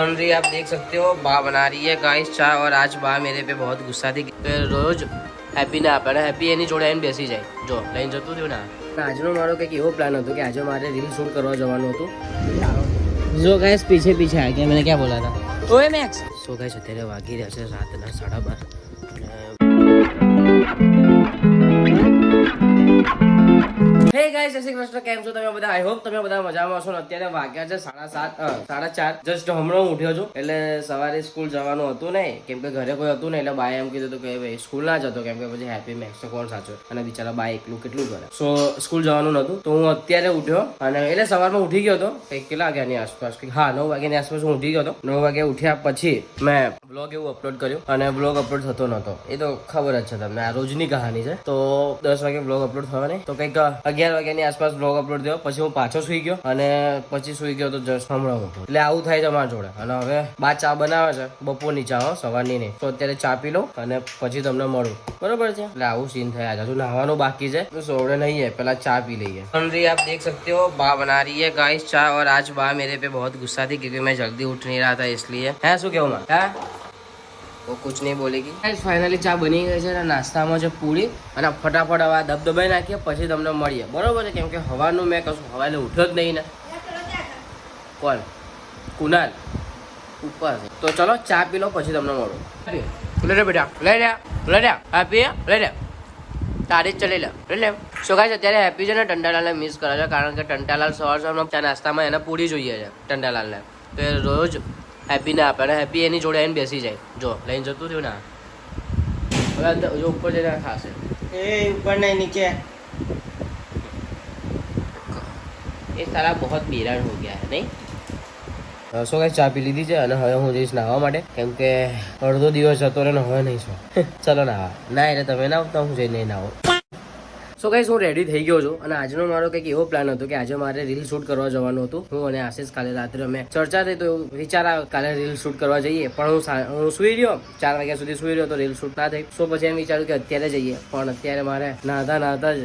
Laundry आप देख सकते हो बा बना रही है गाइस चाय और आज बा मेरे पे बहुत गुस्सा थी तो रोज હેપી ને આપે ને હેપી એની જોડે આવીને બેસી જાય જો લઈને જતું થયું ને આજનો મારો કંઈક એવો પ્લાન હતો કે આજે મારે રીલ શૂટ કરવા જવાનું હતું જો ગાઈસ પીછે પીછે આ ગયા મેં ક્યાં બોલા હતા ઓએ મેક્સ સો ગાઈસ અત્યારે વાગી રહ્યા છે રાતના 12:30 હે ગાઈસ જય શ્રી કૃષ્ણ કેમ છો તમે બધા આઈ હોપ તમે બધા મજામાં હશો ને અત્યારે વાગ્યા છે 4:30 જસ્ટ હમણાં ઉઠ્યો છું એટલે સવારે સ્કૂલ જવાનું હતું ને કેમ કે ઘરે કોઈ હતું ને એટલે બાએ એમ કીધું હતું કે ભાઈ સ્કૂલ ના જતો કેમ કે પછી હેપી મેક્સ કોણ સાચો અને બિચારા બા એકલું કેટલું કરે સો સ્કૂલ જવાનું નતું તો હું અત્યારે ઉઠ્યો અને એટલે સવારમાં ઉઠી ગયો હતો કંઈક કેટલા વાગ્યાની આસપાસ હા 9 વાગ્યાની આસપાસ હું ઉઠી ગયો હતો 9 વાગે ઉઠ્યા પછી મેં બ્લોગ એવું અપલોડ કર્યું અને બ્લોગ અપલોડ થતો નતો એ તો ખબર જ છે તમને આ રોજની કહાની છે તો 10 વાગે બ્લોગ અપલોડ થવા નહીં તો કંઈક 11 વાગ્યાની આસપાસ બ્લોગ અપલોડ થયો પછી હું પાછો સુઈ ગયો અને પછી સુઈ ગયો તો જસ્ટ હમણાં ઉઠો એટલે આવું થાય છે મારા જોડે અને હવે બા ચા બનાવે છે બપોરની ચા હો સવારની નહીં તો અત્યારે ચા પી લઉં અને પછી તમને મળું બરોબર છે એટલે આવું સીન થયા છે હજુ નહાવાનું બાકી છે તો સોવડે નહીં है पहला चाय पी लेंगे लॉन्ड्री आप देख सकते हो बा बना रही है गाइस चाय और आज बा मेरे पे बहुत गुस्सा थी क्योंकि मैं जल्दी उठ नहीं रहा था इसलिए है શું કેવું માં હે वो कुछ नहीं बोलेगी गाइस फाइनली ચા બની ગઈ છે નાસ્તામાં છે પૂરી અને ફટાફટ હવે દબદબાઈ નાખીએ પછી તમને મળીએ બરોબર છે કેમ કે હવાનું મેં કશું હવાલે ઉઠ્યો જ નહીં ને કોણ કુનાલ ઉપર છે તો ચલો ચા પી લો પછી તમને મળું લે રે બેટા લઈ લે આપી લઈ લે તારી જ ચલી લે સો ગાઈસ અત્યારે હેપી છે ને ટંટાલાલને મિસ કરે છે કારણ કે ટંટાલાલ સવારમાં ચા નાસ્તામાં એને પૂરી જોઈએ છે ટંટાલાલને તો એ રોજ હેપી ને આપે અને હેપી એની જોડે આવીને બેસી જાય જો લઈને જતું થયું ને હવે જો ઉપર જઈને ખાશે એ ઉપર નહીં નીચે એ સારા બહુ બેરાન હો ગયા હે નહીં સો ગાઈસ ચા પી લીધી છે અને હવે હું જઈશ નાહવા માટે કેમ કે અડધો દિવસ જતો રહે ને હવે નહીં છો ચલો નાહવા ના એટલે તમે ના આવતા હું જઈને નાહો સો ગાઈસ હું રેડી થઈ ગયો છું અને આજનો મારો કંઈક એવો પ્લાન હતો કે આજે મારે રીલ શૂટ કરવા જવાનું હતું હું અને આશીષ કાલે રાત્રે અમે ચર્ચા થઈ તો એવું વિચાર આવ્યો કાલે રીલ શૂટ કરવા જઈએ પણ હું સુઈ રહ્યો 4 વાગ્યા સુધી સુઈ રહ્યો તો રીલ શૂટ ના થઈ સો પછી એમ વિચાર્યું કે અત્યારે જઈએ પણ અત્યારે મારે નાહતા જ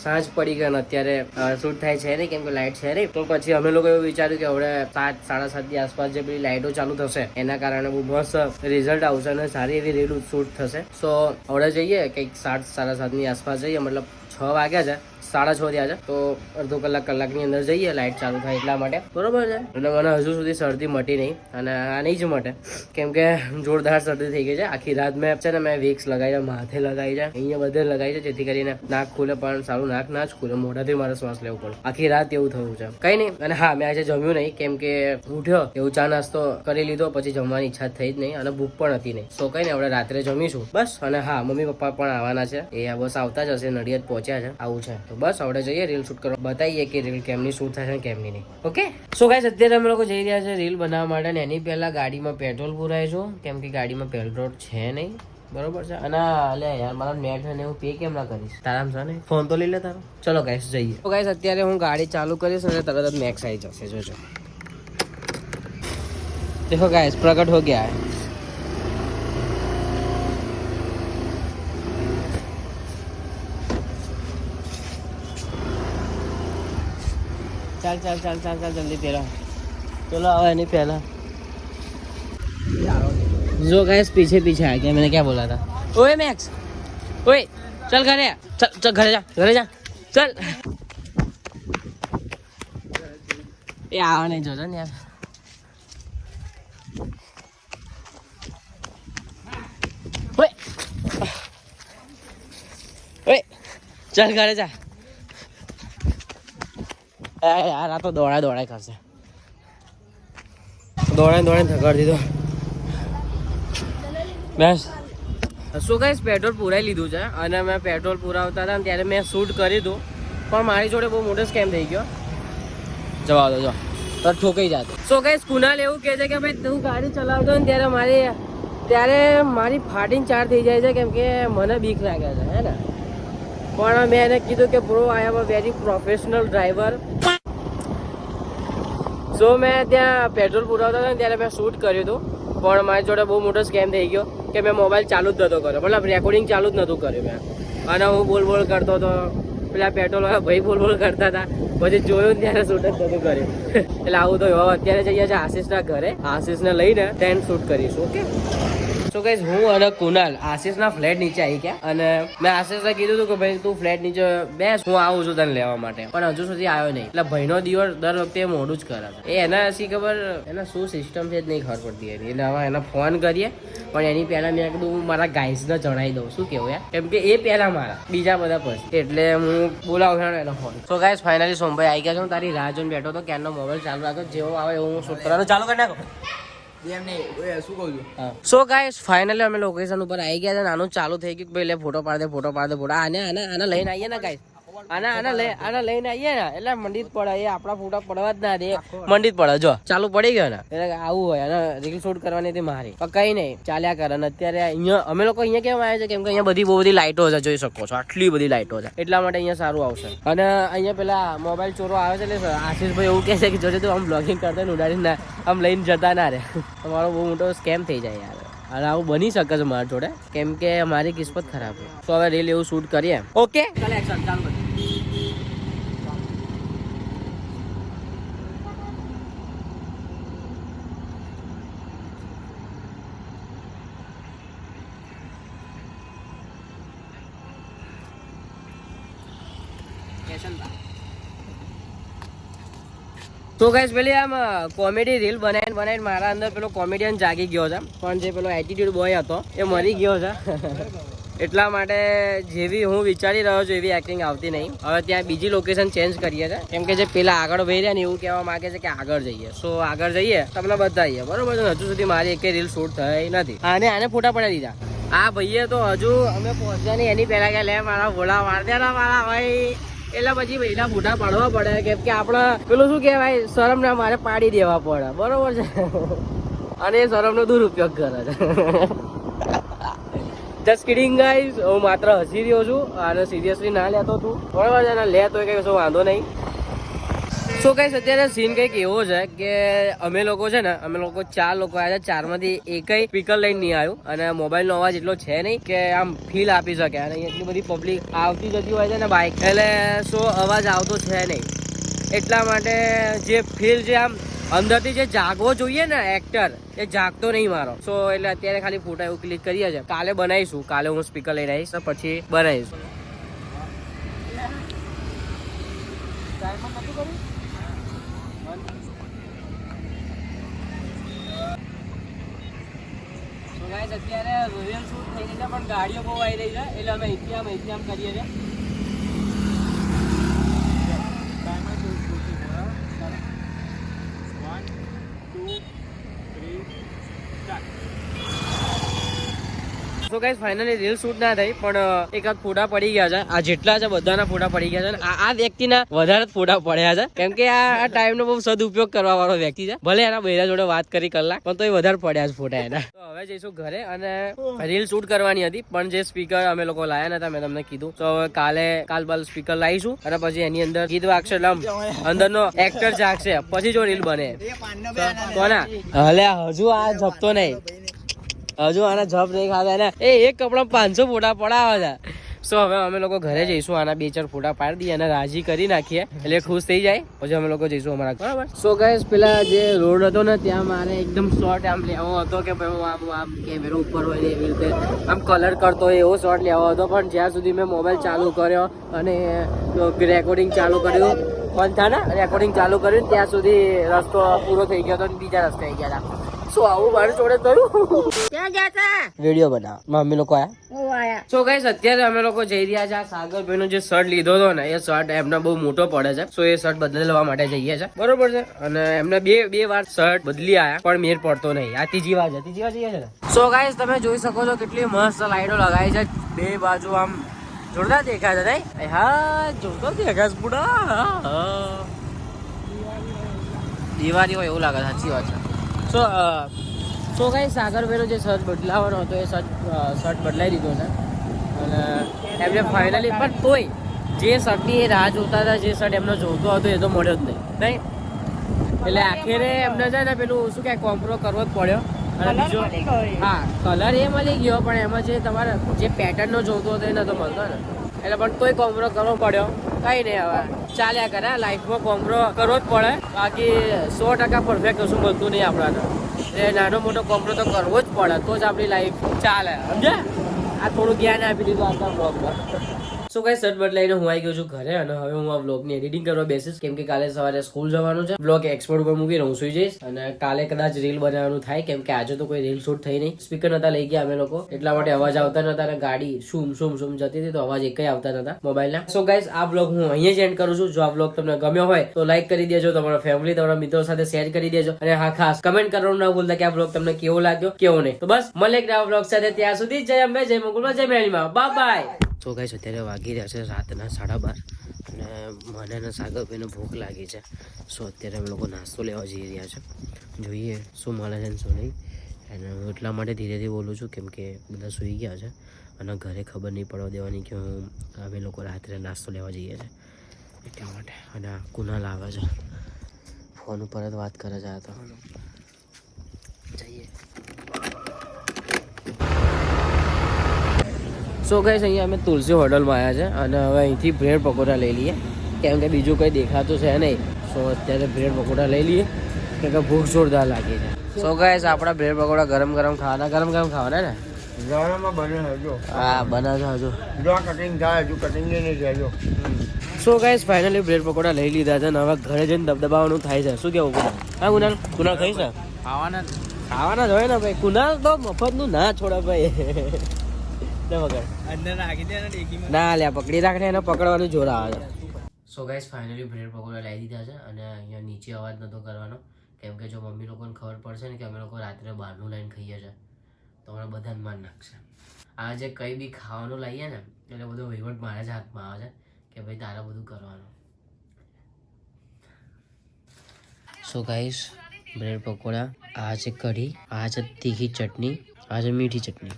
સાંજ પડી ગઈ અને અત્યારે શૂટ થાય છે નહીં કેમ કે લાઇટ છે નહીં તો પછી અમે લોકો એવું વિચાર્યું કે હવે 7-7:30 ની આસપાસ જે બધી લાઇટો ચાલુ થશે એના કારણે બહુ મસ્ત રિઝલ્ટ આવશે અને સારી એવી રીલ શૂટ થશે સો હવે જઈએ કંઈક 7-7:30 ની આસપાસ જઈએ મતલબ 6 વાગ્યા છે 6:30 થયા છે તો અડધો કલાકની અંદર જઈએ લાઇટ ચાલુ થાય એટલા માટે બરોબર છે એટલે મને હજુ સુધી શરદી મટી નહીં અને આ નહીં જ મટે કેમ કે જોરદાર શરદી થઈ ગઈ છે આખી રાત મેં છે ને મેં વિક્સ લગાવી છે માથે લગાવી છે અહીંયા બધે લગાવી છે જેથી કરીને નાક ખુલે પણ સારું નાક ના જ ખુલે મોઢાથી મારે શ્વાસ લેવું પડે આખી રાત એવું થયું છે કઈ નહીં અને હા મેં આજે જમ્યું નહીં કેમ કે ઉઠ્યો એવું ચા નાસ્તો કરી લીધો પછી જમવાની ઈચ્છા થઈ જ નહીં અને ભૂખ પણ હતી નહીં સો કઈ નહીં આપણે રાત્રે જમીશું બસ અને હા મમ્મી પપ્પા પણ આવવાના છે એ બસ આવતા જ હશે નડિયાદ પહોંચ્યા છે આવું છે તો બસ આપણે જઈએ રીલ શૂટ કરવા બતાવીએ કે રીલ કેમની શૂટ થાય છે કેમની નહીં ઓકે સો ગાઈસ અત્યારે અમે લોકો જઈ રહ્યા છે રીલ બનાવવા માટે ને એની પહેલા ગાડીમાં પેટ્રોલ પુરાઈશું કેમ કે ગાડીમાં પેટ્રોલ છે નહીં બરોબર છે અને અલે યાર મારા નેટ ને હું પે કેમ ના કરીશ તારામ છે ને ફોન તો લઈ લે તારો ચલો ગાઈસ જઈએ તો ગાઈસ અત્યારે હું ગાડી ચાલુ કરીશ અને તરત જ મેક્સ આવી જશે જોજો देखो गाइस प्रकट हो गया है चल जल्दी तेरा चलो आओ नहीं पहला जो गाइस पीछे आ गया मैंने क्या बोला था ओए मैक्स ओए चल घरे चल घरे जा चल ये आओ नहीं जो ने यार ओए ओए चल घरे जा यार आ तो दौड़ा करશે દોડાને થકાડી દીધો બસ સો ગાઈસ પેટ્રોલ પુરાઈ લીધું છે અને મેં પેટ્રોલ પુરાવતા હતા ત્યારે મેં શૂટ કરી હતું પણ મારી જોડે બહુ મોટો સ્કેમ થઈ ગયો જવા દો જો તો ઠોકાઈ જાતો સો ગાઈસ કુનાલ એવું કહે છે કે ભાઈ તું ગાડી ચલાવતો ને ત્યારે મારી ફાટીને ચાર થઈ જાય છે કેમ કે મને બીક લાગે છે હે ને પણ મેં એને કીધું કે bro I am a very professional driver so મેં ત્યાં પેટ્રોલ પુરાવતા હતા ને ત્યારે મેં શૂટ કર્યું હતું પણ મારી જોડે બહુ મોટો સ્કેમ થઈ ગયો કે મેં મોબાઈલ ચાલુ જ નહોતો કર્યો મતલબ રેકોર્ડિંગ ચાલુ જ નહોતું કર્યું મેં અને હું બોલ કરતો હતો પેલા પેટ્રોલ વાળા ભાઈ બોલ કરતા હતા, પછી જોયું ત્યારે શૂટ જ નતું કર્યું. એટલે આવું તો અત્યારે જઈએ છે આશીષના ઘરે, આશીષને લઈને ત્યાં શૂટ કરીશું. ઓકે સો ગાઈસ, હું અને કુનાલ આશીષના ફ્લેટ નીચે આવી ગયા અને મેં આશીષને કીધું હતું કે ભાઈ તું ફ્લેટ નીચે બેસ, હું આવું છું તને લેવા માટે, પણ હજુ સુધી આવ્યો નહીં. એટલે ભાઈનો દિવસ દર વખતે મોડું જ કરે છે. એના શી ખબર એના શું સિસ્ટમ છે જ નહીં ખબર પડતી એની. એટલે હવે એને ફોન કરીએ, પણ એની પહેલા મેં કીધું હું મારા ગાઈસને જણાવી દઉં. શું કેવું યાર, કેમ કે એ પહેલા મારા, બીજા બધા પછી. એટલે હું બોલાવું એનો ફોન. સો ગાઈસ ફાઇનલી સોમભાઈ આવી ગયા છે. હું તારી રાહ જોઈને બેઠો હતો, ક્યારનો મોબાઈલ ચાલુ રાખો, જેવો આવે એવું હું શૂટ કરવાનું ચાલુ કરી નાખો. સો ગાઈસ ફાઇનલી અમે લોકેશન ઉપર આવી ગયા છે. નાનું ચાલુ થઈ ગયું, ભાઈ લે ફોટો પાડ દે, ફોટો પાડ દે, ફોટો આને લઈને આવીએ ને ગાઈસ, આને લઈને આવીએ ને એટલે મંડિત પડે. એ આપણા ફોટા પડવા જ ના દે, મંડિત પડે. જો ચાલુ પડી ગયો ને એટલે આવું હોય. અને રીલ શૂટ કરવાની હતી મારી, પણ કઈ નહીં ચાલ્યા કરે. અને અત્યારે અહીંયા અમે લોકો અહીંયા કેમ આવ્યા છે, કેમ કે અહીંયા બહુ બધી લાઈટો છે, જોઈ શકો છો આટલી બધી લાઈટો છે, એટલા માટે અહીંયા સારું આવશે. અને અહીંયા પેલા મોબાઈલ ચોરો આવે છે એટલે આશીષભાઈ એવું કહે છે કે જોજે તું આમ બ્લોગિંગ કરતા ઉડાડીને ના આમ લઈને જતા ના રે, તમારો બહુ મોટો સ્કેમ થઈ જાય યાર. અને આવું બની શકે છે મારી જોડે, કેમ કે મારી કિસ્મત ખરાબ છે. તો હવે રીલ એવું શૂટ કરીએ. ઓકે ચાલો એક્શન ચાલુ કરીએ. તો ગાઈસ પેલી આમ કોમેડી રીલ બનાવીને મારા અંદર પેલો કોમેડિયન જાગી ગયો છે, પણ જે પેલો એટીટ્યુડ બોય હતો એ મરી ગયો છે. એટલા માટે જેવી હું વિચારી રહ્યો છું એવી એક્ટિંગ આવતી નહીં. હવે ત્યાં બીજી લોકેશન ચેન્જ કરીએ છીએ, કેમ કે જે પેલા આગળ ભાઈ રહ્યા ને એવું કહેવા માંગે છે કે આગળ જઈએ. સો આગળ જઈએ તમને બતાવીએ, બરોબર છે. હજુ સુધી મારી એક રીલ શૂટ થઈ નથી. આને ફોટા પડાવી દીધા. આ ભાઈએ તો હજુ અમે પહોંચ્યા નહીં એની પહેલા કે લે મારા ભોળા વાર દે મારા ભાઈ. એટલે પછી ભાઈના ફોટા પાડવા પડે, કેમ કે આપણે પેલું શું કહેવાય શરમ ના મારે પાડી દેવા પડે, બરોબર છે. અને એ શરમનો દુરુપયોગ કરે છે. જસ્ટ કિડિંગ ગાઈઝ, હું માત્ર હસી રહ્યો છું અને સિરિયસલી ના લેતો તું, બરોબર છે ને. લે તો કઈ કશો વાંધો નહીં. સો ગાઈઝ અત્યારે સીન કંઈક એવો છે કે અમે લોકો છે ને, અમે લોકો 4 લોકો આવ્યા છે, 4માંથી એકય સ્પીકર લઈને નહીં આવ્યું. અને મોબાઈલનો અવાજ એટલો છે નહીં કે આમ ફીલ આપી શકે. અને એટલી બધી પબ્લિક આવતી જતી હોય છે ને બાઇક, એટલે સો અવાજ આવતો છે નહીં. એટલા માટે જે ફીલ જે આમ અંદરથી જે જાગવો જોઈએ ને એક્ટર, એ જાગતો નહીં મારો. સો એટલે અત્યારે ખાલી ફોટા એવું ક્લિક કરીએ છીએ. કાલે બનાવીશું, કાલે હું સ્પીકર લઈને આવીશ, પછી બનાવીશું. અત્યારે રીલ શૂટ થઈ રહી છે, પણ ગાડીઓ બહુ આવી રહી છે, એટલે અમે અહીંથી આમ કરીએ છીએ. તો ગાઈસ ફાઇનલી રીલ શૂટ ના થઈ, પણ એકાદ ફોટા પડી ગયા છે. આ જેટલા છે બધાના ફોટા પડી ગયા છે. આ વ્યક્તિના વધારે ફોટા પડ્યા છે, કેમ કે આ ટાઈમનો બહુ સદુપયોગ કરવા વાળો વ્યક્તિ છે. ભલે એના બૈરા જોડે વાત કરી કલાક, પણ તો એ વધારે પડ્યા છે ફોટા એના. તો હવે જઈશું ઘરે અને રીલ શૂટ કરવાની હતી, પણ જે સ્પીકર અમે લોકો લાયા નતા, મેં તમને કીધું. તો હવે કાલ સ્પીકર લાવીશું અને પછી એની અંદર ગીત વાગશે, અંદરનો એક્ટર જાગશે, પછી જો રીલ બને તો ના. હલે હજુ આ જપતો નહીં, હજુ આના જપ નહીં ખાતા ને. એક કપડા 500 ફોટા પડાવે છે. સો હવે અમે લોકો ઘરે જઈશું, આના 2-4 ફોટા પાડી દઈએ અને રાજી કરી નાખીએ, એટલે ખુશ થઈ જાય. પછી અમે લોકો જઈશું અમારા, બરાબર. સો ગાઈસ પેલા જે રોડ હતો ને ત્યાં મારે એકદમ શોર્ટ આમ લેવો હતો કે ભાઈ હું આમ કેમેરો ઉપર હોય ને એવી રીતે આમ કલર કરતો હોય એવો શોર્ટ લેવો હતો. પણ જ્યાં સુધી મેં મોબાઈલ ચાલુ કર્યો અને રેકોર્ડિંગ ચાલુ કર્યું, બંધ થાય ને રેકોર્ડિંગ ચાલુ કર્યું, ત્યાં સુધી રસ્તો પૂરો થઈ ગયો હતો અને બીજા રસ્તે આવી ગયા હતા. શું આવું મારી જોડે થયું? ક્યાં ગયા હતા? વિડીયો બનાવ. મમ્મી લોકો આયા. સો ગાઈસ અત્યારે અમે લોકો જઈ રહ્યા છે. આ સાગરભાઈનો જે શર્ટ લીધો હતો ને એ શર્ટ એમને બહુ મોટો પડે છે, સો એ શર્ટ બદલવા માટે જઈએ છે, બરોબર છે. અને એમને બે વાર શર્ટ બદલી આયા, પણ મેર પડતો નહીં. આ ત્રીજી વાર જઈએ છે ને. સો ગાઈસ તમે જોઈ શકો છો કેટલી મસ્ત લાઈટો લગાવી છે બે બાજુ, આમ જોરદાર દેખાય છે નહીં? હા જોરદાર દેખાય છે બુડા. દિવાળી હોય એવું લાગે, સાચી વાત છે. સો ગાઈસ સાગરભાઈનો જે શર્ટ બદલાવાનો હતો એ શર્ટ બદલાઈ દીધો છે. અને એમને ફાઇનલી, પણ તોય જે શર્ટની એ રાહ જોતા હતા, જે શર્ટ એમને જોતો હતો એ તો મળ્યો જ નહીં. એટલે આખરે એમને છે ને પેલું શું કે કોમ્પ્રો કરવો જ પડ્યો. અને બીજો હા કલર એ મળી ગયો, પણ એમાં જે તમારે જે પેટર્નનો જોતો હતો એ નતો મળતો ને, એટલે પણ તોય કોમરો કરવો પડ્યો. કઈ નહીં, હવે ચાલ્યા કરે. લાઈફમાં કોમરો કરવો જ પડે, બાકી 100% પરફેક્ટ કશું મળતું નહીં આપણાને. એટલે નાનો મોટો કોમરો તો કરવો જ પડે, તો જ આપણી લાઈફ ચાલે. સમજ્યા? આ થોડું જ્ઞાન આપી દીધું આપણા બ્લોગમાં. સો ગાઈસ, શર્ટ બદલાઈને હું આવી ગયો છું ઘરે, અને હવે હું આ વ્લોગની એડિટિંગ કરવા બેસીશ, કેમ કે કાલે સવારે સ્કૂલ જવાનું છે. વ્લોગ એક્સપોર્ટ ઉપર મૂકીને હું સુઈ જઈશ, અને કાલે કદાચ રીલ બનાવવાનું થાય, કેમ કે આજે તો કોઈ રીલ શૂટ થઈ નહીં. સ્પીકર નતા લઈ ગયા અમે લોકો, એટલા માટે અવાજ આવતા નતા, અને ગાડી શુમ શુમ શુમ જતી હતી, તો અવાજ એકય આવતા નતા મોબાઈલના. સો ગાઈસ, આ વ્લોગ હું અહીંયા જ એન્ડ કરું છું. જો આ વ્લોગ તમને ગમ્યો હોય તો લાઈક કરી દેજો, તમારા ફેમિલી, તમારા મિત્રો સાથે શેર કરી દેજો, અને હા, ખાસ કમેન્ટ કરવાનું ના ભૂલતા કે આ વ્લોગ તમને કેવો લાગ્યો, કેવો નહીં. તો બસ મળે એક નવા વ્લોગ સાથે. ત્યાં સુધી જય અંબે, જય મંગળમાં, જય મેળીમાં. Bye bye. તો ગાઈસ, અત્યારે વાગી રહ્યા છે રાતના 12:30, અને મને ને સાગરભાઈને ભૂખ લાગી છે. સો અત્યારે અમે લોકો નાસ્તો લેવા જઈ રહ્યા છે. જોઈએ શું મળે છે ને શું નહીં. અને હું એટલા માટે ધીરેથી બોલું છું, કેમ કે બધા સૂઈ ગયા છે, અને ઘરે ખબર નહીં પડવા દેવાની કે અમે લોકો રાત્રે નાસ્તો લેવા જઈએ છીએ, એટલા માટે. અને કુનાલ આવે છે, ફોન ઉપર જ વાત કરે છે. આ તો જઈએ. સો ગાઈસ, અહીંયા અમે તુલસી હોટલમાં આવ્યા છે, અને હવે અહીંથી બ્રેડ પકોડા લઈ લઈએ, કેમ કે બીજું કંઈ દેખાતું છે નહીં. સો અત્યારે બ્રેડ પકોડા લઈ લઈએ, કેમ કે ભૂખ જોરદાર લાગી છે. સો ગાઈસ, આપણા બ્રેડ પકોડા ગરમ ગરમ ખાવાના ને. ગરમમાં બને હજુ. હા, બનાવજો હજુ. જો કટિંગ થાય, હજુ કટિંગ નહીં જાય. So guys, finally bread pakoda લઈ લીધા છે, અને હવે ઘરે જઈને દબદબાવાનું થાય છે. શું કેવું કુનાલ? હા કુનાલ, કુનાલ ખાઈશ ને? ખાવાના જ હોય ને ભાઈ. કુનાલ તો મફતનું ના છોડે ભાઈ. ના લ્યા, પકડી રાખને, એને પકડવાનું જોર આવે છે. So guys, finally bread pakoda લઈ દીધા છે, અને અહીંયા નીચે અવાજ નતો કરવાનો, કેમ કે જો મમ્મી લોકોને ખબર પડશે ને કે અમે લોકો રાત્રે બહારનું લાઈન ખાઈએ છીએ, તો હમણાં બધાને માર નાખશે. આ જે કંઈ બી ખાવાનું લાવીએ ને, એટલે બધો વહીવટ મારા જ હાથમાં આવે છે, કે ભાઈ તારે બધું કરવાનું. સો ગાઈસ, બ્રેડ પકોડા, આ છે કઢી, આ છે તીખી ચટણી, આ છે મીઠી ચટણી.